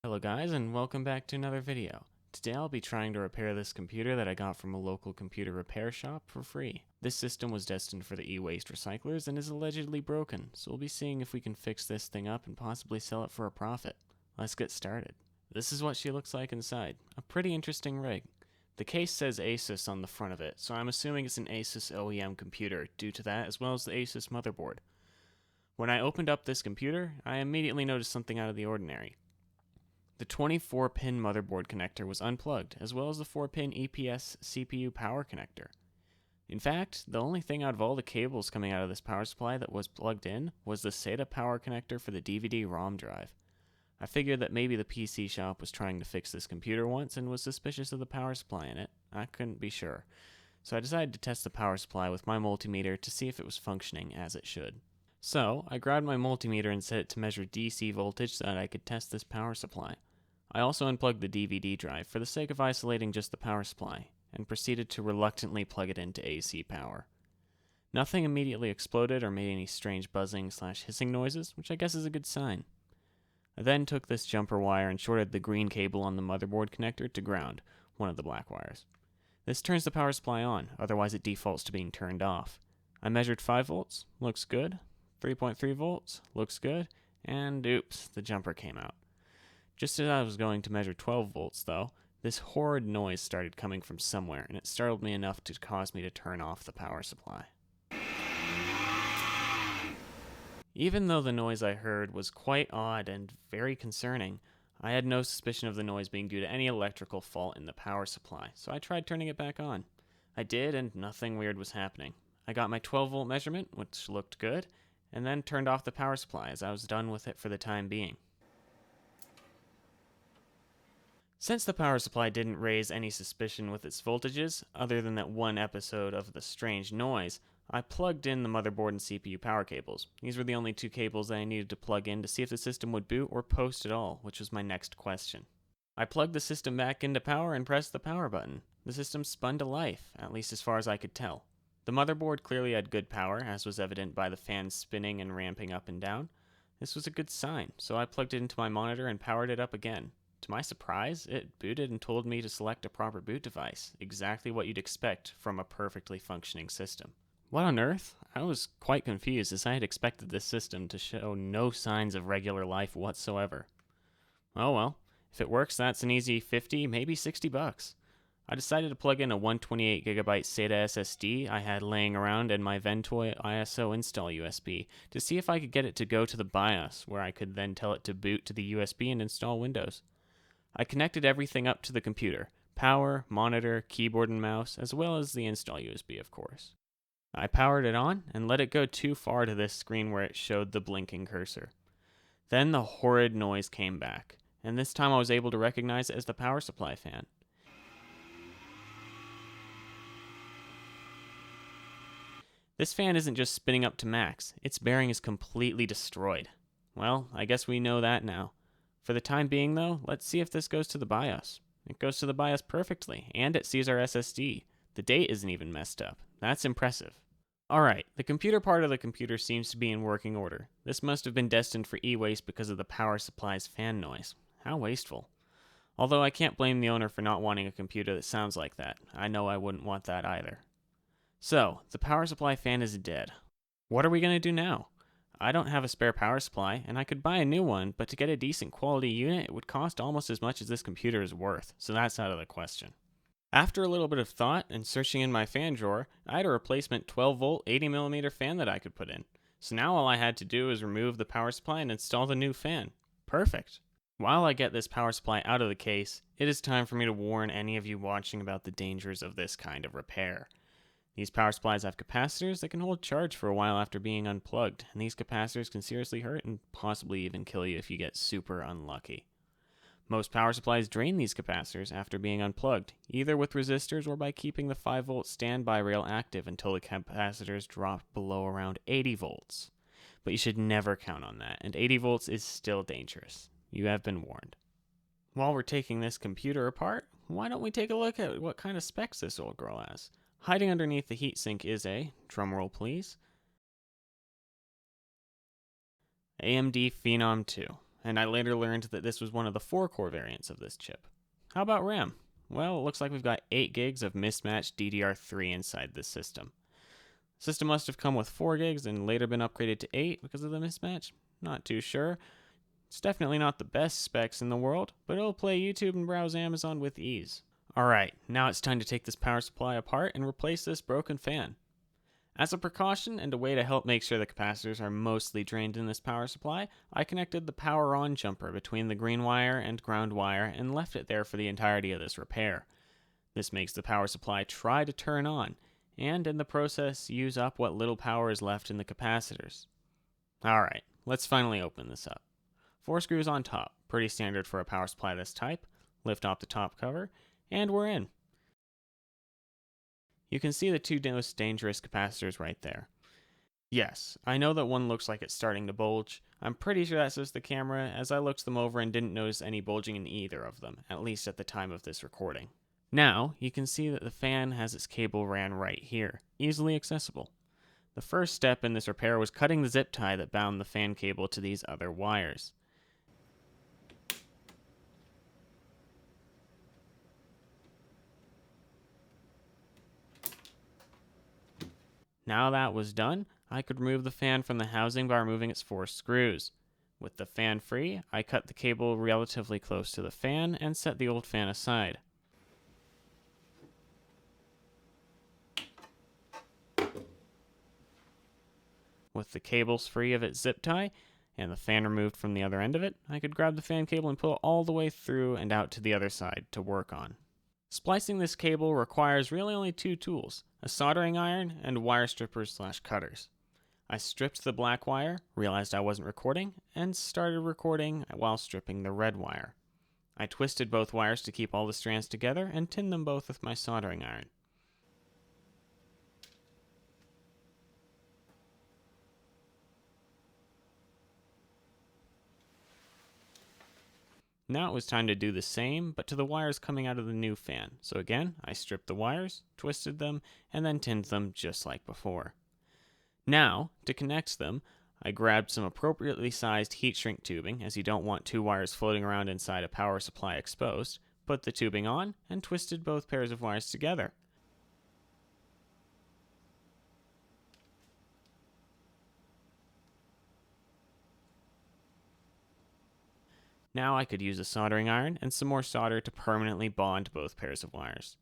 Hello guys, and welcome back to another video. Today I'll be trying to repair this computer that I got from a local computer repair shop for free. This system was destined for the e-waste recyclers and is allegedly broken, so we'll be seeing if we can fix this thing up and possibly sell it for a profit. Let's get started. This is what she looks like inside. A pretty interesting rig. The case says Asus on the front of it, so I'm assuming it's an Asus OEM computer due to that, as well as the Asus motherboard. When I opened up this computer, I immediately noticed something out of the ordinary. The 24-pin motherboard connector was unplugged, as well as the 4-pin EPS CPU power connector. In fact, the only thing out of all the cables coming out of this power supply that was plugged in was the SATA power connector for the DVD-ROM drive. I figured that maybe the PC shop was trying to fix this computer once and was suspicious of the power supply in it. I couldn't be sure. So I decided to test the power supply with my multimeter to see if it was functioning as it should. So I grabbed my multimeter and set it to measure DC voltage so that I could test this power supply. I also unplugged the DVD drive for the sake of isolating just the power supply, and proceeded to reluctantly plug it into AC power. Nothing immediately exploded or made any strange buzzing/hissing noises, which I guess is a good sign. I then took this jumper wire and shorted the green cable on the motherboard connector to ground, one of the black wires. This turns the power supply on, otherwise it defaults to being turned off. I measured 5 volts, looks good, 3.3 volts, looks good, and oops, the jumper came out. Just as I was going to measure 12 volts, though, this horrid noise started coming from somewhere, and it startled me enough to cause me to turn off the power supply. Even though the noise I heard was quite odd and very concerning, I had no suspicion of the noise being due to any electrical fault in the power supply, so I tried turning it back on. I did, and nothing weird was happening. I got my 12-volt measurement, which looked good, and then turned off the power supply as I was done with it for the time being. Since the power supply didn't raise any suspicion with its voltages, other than that one episode of the strange noise, I plugged in the motherboard and CPU power cables. These were the only 2 cables that I needed to plug in to see if the system would boot or post at all, which was my next question. I plugged the system back into power and pressed the power button. The system spun to life, at least as far as I could tell. The motherboard clearly had good power, as was evident by the fans spinning and ramping up and down. This was a good sign, so I plugged it into my monitor and powered it up again. To my surprise, it booted and told me to select a proper boot device, exactly what you'd expect from a perfectly functioning system. What on earth? I was quite confused, as I had expected this system to show no signs of regular life whatsoever. Oh well, if it works, that's an easy 50, maybe 60 bucks. I decided to plug in a 128GB SATA SSD I had laying around and my Ventoy ISO install USB to see if I could get it to go to the BIOS, where I could then tell it to boot to the USB and install Windows. I connected everything up to the computer: power, monitor, keyboard and mouse, as well as the install USB, of course. I powered it on and let it go too far to this screen where it showed the blinking cursor. Then the horrid noise came back, and this time I was able to recognize it as the power supply fan. This fan isn't just spinning up to max, its bearing is completely destroyed. Well, I guess we know that now. For the time being though, let's see if this goes to the BIOS. It goes to the BIOS perfectly, and it sees our SSD. The date isn't even messed up. That's impressive. Alright, the computer part of the computer seems to be in working order. This must have been destined for e-waste because of the power supply's fan noise. How wasteful. Although I can't blame the owner for not wanting a computer that sounds like that. I know I wouldn't want that either. So, the power supply fan is dead. What are we going to do now? I don't have a spare power supply, and I could buy a new one, but to get a decent quality unit, it would cost almost as much as this computer is worth, so that's out of the question. After a little bit of thought and searching in my fan drawer, I had a replacement 12-volt 80mm fan that I could put in. So now all I had to do is remove the power supply and install the new fan. Perfect! While I get this power supply out of the case, it is time for me to warn any of you watching about the dangers of this kind of repair. These power supplies have capacitors that can hold charge for a while after being unplugged, and these capacitors can seriously hurt and possibly even kill you if you get super unlucky. Most power supplies drain these capacitors after being unplugged, either with resistors or by keeping the 5-volt standby rail active until the capacitors drop below around 80 volts. But you should never count on that, and 80 volts is still dangerous. You have been warned. While we're taking this computer apart, why don't we take a look at what kind of specs this old girl has? Hiding underneath the heatsink is a, drumroll please, AMD Phenom 2. and I later learned that this was one of the 4-core variants of this chip. How about RAM? Well, it looks like we've got 8 gigs of mismatched DDR3 inside this system. The system must have come with 4 gigs and later been upgraded to 8 because of the mismatch. Not too sure. It's definitely not the best specs in the world, but it'll play YouTube and browse Amazon with ease. Alright, now it's time to take this power supply apart and replace this broken fan. As a precaution and a way to help make sure the capacitors are mostly drained in this power supply, I connected the power on jumper between the green wire and ground wire and left it there for the entirety of this repair. This makes the power supply try to turn on, and in the process use up what little power is left in the capacitors. Alright, let's finally open this up. 4 screws on top, pretty standard for a power supply this type. Lift off the top cover, and we're in. You can see the 2 most dangerous capacitors right there. Yes, I know that one looks like it's starting to bulge. I'm pretty sure that's just the camera, as I looked them over and didn't notice any bulging in either of them, at least at the time of this recording. Now, you can see that the fan has its cable ran right here, easily accessible. The first step in this repair was cutting the zip tie that bound the fan cable to these other wires. Now that was done, I could remove the fan from the housing by removing its 4 screws. With the fan free, I cut the cable relatively close to the fan and set the old fan aside. With the cables free of its zip tie and the fan removed from the other end of it, I could grab the fan cable and pull it all the way through and out to the other side to work on. Splicing this cable requires really only 2 tools, a soldering iron and wire strippers/cutters. I stripped the black wire, realized I wasn't recording, and started recording while stripping the red wire. I twisted both wires to keep all the strands together and tinned them both with my soldering iron. Now it was time to do the same, but to the wires coming out of the new fan. So again, I stripped the wires, twisted them, and then tinned them just like before. Now, to connect them, I grabbed some appropriately sized heat shrink tubing, as you don't want 2 wires floating around inside a power supply exposed, put the tubing on, and twisted both pairs of wires together. Now I could use a soldering iron and some more solder to permanently bond both pairs of wires.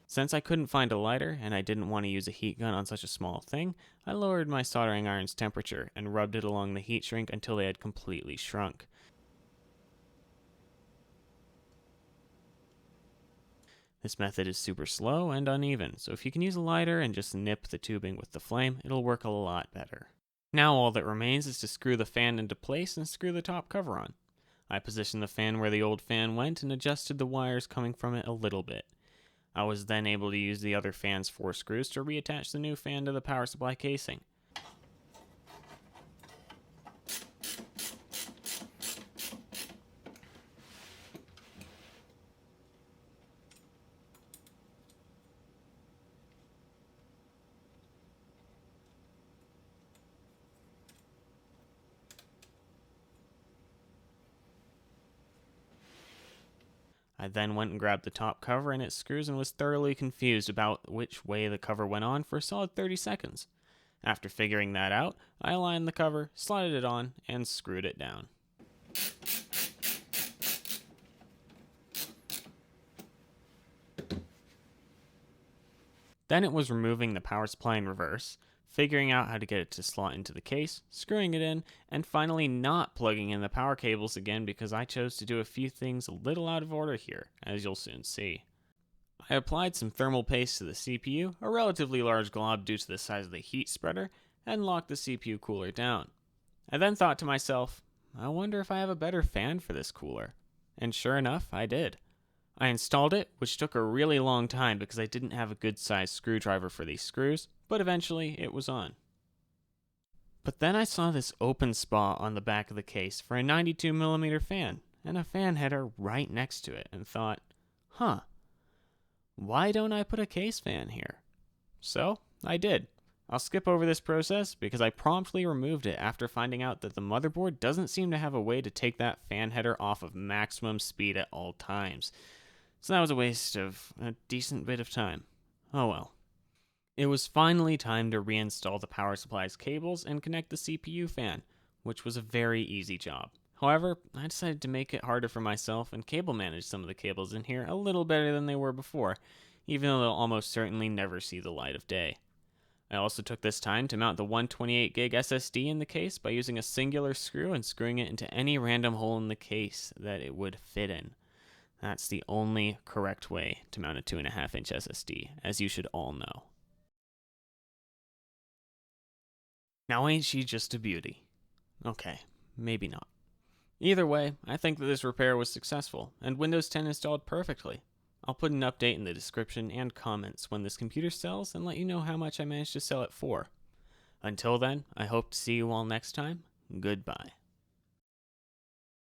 Since I couldn't find a lighter and I didn't want to use a heat gun on such a small thing, I lowered my soldering iron's temperature and rubbed it along the heat shrink until they had completely shrunk. This method is super slow and uneven, so if you can use a lighter and just nip the tubing with the flame, it'll work a lot better. Now all that remains is to screw the fan into place and screw the top cover on. I positioned the fan where the old fan went and adjusted the wires coming from it a little bit. I was then able to use the other fan's 4 screws to reattach the new fan to the power supply casing. I then went and grabbed the top cover and its screws and was thoroughly confused about which way the cover went on for a solid 30 seconds. After figuring that out, I aligned the cover, slotted it on, and screwed it down. Then it was removing the power supply in reverse, figuring out how to get it to slot into the case, screwing it in, and finally not plugging in the power cables again because I chose to do a few things a little out of order here, as you'll soon see. I applied some thermal paste to the CPU, a relatively large glob due to the size of the heat spreader, and locked the CPU cooler down. I then thought to myself, I wonder if I have a better fan for this cooler. And sure enough, I did. I installed it, which took a really long time because I didn't have a good sized screwdriver for these screws, but eventually it was on. But then I saw this open spot on the back of the case for a 92mm fan, and a fan header right next to it, and thought, why don't I put a case fan here? So, I did. I'll skip over this process because I promptly removed it after finding out that the motherboard doesn't seem to have a way to take that fan header off of maximum speed at all times. So that was a waste of a decent bit of time. Oh well. It was finally time to reinstall the power supply's cables and connect the CPU fan, which was a very easy job. However, I decided to make it harder for myself and cable manage some of the cables in here a little better than they were before, even though they'll almost certainly never see the light of day. I also took this time to mount the 128 gig SSD in the case by using a singular screw and screwing it into any random hole in the case that it would fit in. That's the only correct way to mount a 2.5-inch SSD, as you should all know. Now ain't she just a beauty? Okay, maybe not. Either way, I think that this repair was successful, and Windows 10 installed perfectly. I'll put an update in the description and comments when this computer sells and let you know how much I managed to sell it for. Until then, I hope to see you all next time. Goodbye.